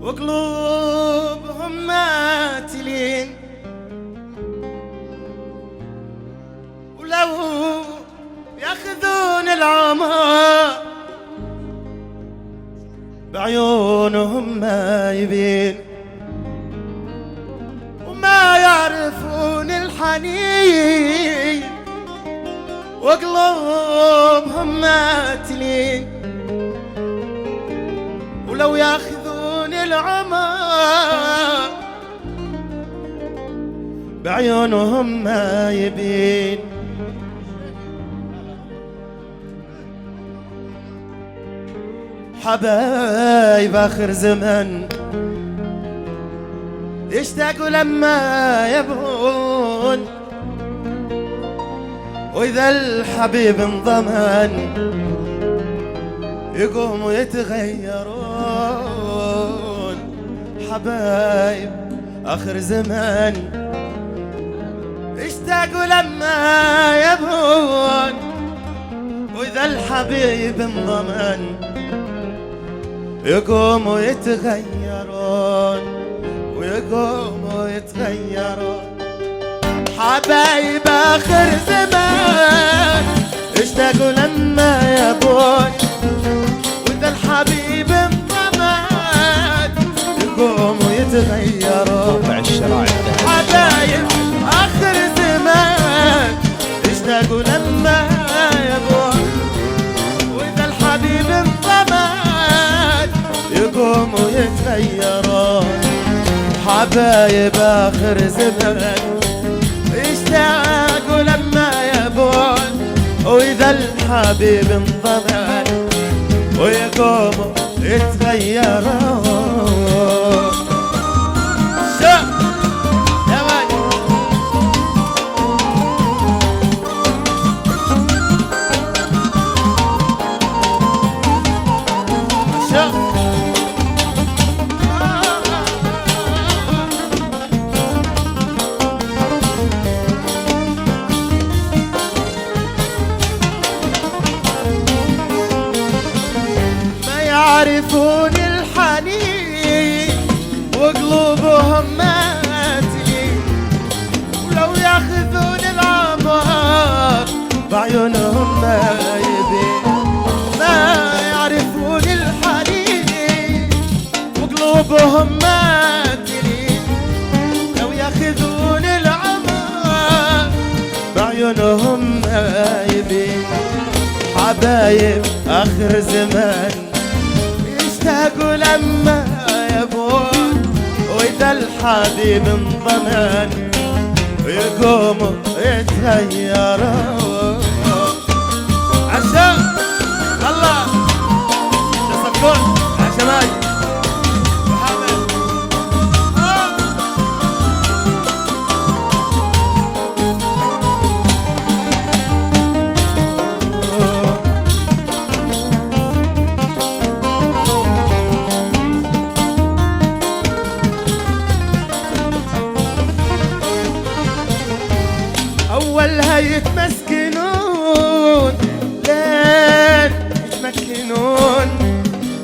وقلوبهم ماتلين، ولو ياخذون العمى بعيونهم ما يبين، وما يعرفون الحنين وقلوبهم ماتلين، ولو ياخذون العمى بعيونهم ما يبين. حبايب آخر زمن يشتاقوا لما يبون، وإذا الحبيب انضمن يقوموا يتغيرون. حبايب آخر زمن يشتاقوا لما يبون، وإذا الحبيب انضمن يقوموا يتغيرون ويقوموا يتغيرون. حبايب آخر زمان اشتاقوا لما يبون، وإذا الحبيب انضمن يقوموا يتغيرون. حبايب آخر زمان اشتاقوا لما يبون، وإذا الحبيب انضمن يقوموا يتغيرون. حبايب آخر زمان يشتاقوا لما يبون، وإذا الحبيب انضمن ويقوموا يتغيرون. يا وادي يعرفون الحنين وقلوبهم ماتلين، ولو ياخذون العمر بعيونهم ما يبين. ما يعرفون الحنين وقلوبهم ماتلين، لو ياخذون العمر بعيونهم ما يبين. حبايب آخر زمان يشتاقوا لما يبون، وإذا الحبيب انضمن ويقوموا يتغيرون. عشان الله تصفون عشان ماي محمد. أولها يتمسكنون لين يتمكنون،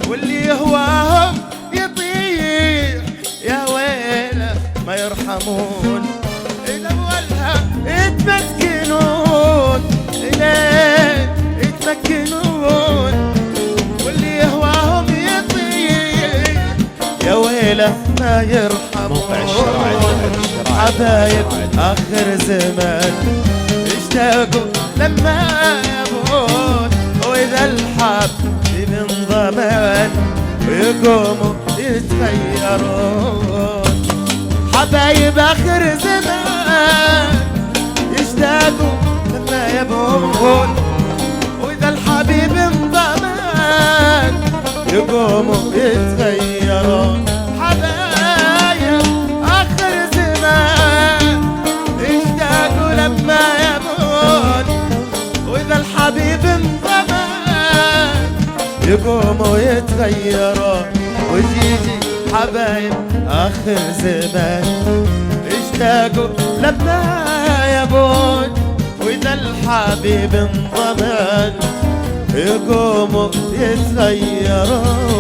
واللي يهواهم يطيح يا ويله ما يرحمون. أولها يتمسكنون لين يتمكنون، واللي يهواهم يطيح يا ويله ما يرحمون. حبايب آخر زمان يشتاقوا لما يبون، وإذا الحبيب انضمن ويقوموا يتغيرون. حبايب آخر زمان يشتاقوا لما يبون، وإذا الحبيب انضمن يقوموا يتغيرون. حبايب آخر زمان يشتاقوا لما يبون، وإذا الحبيب انضمن يقوموا يتغيرون. ويجي حبايب آخر زمان يشتاقوا لما يبون، وإذا الحبيب انضمن يقوموا يتغيرون.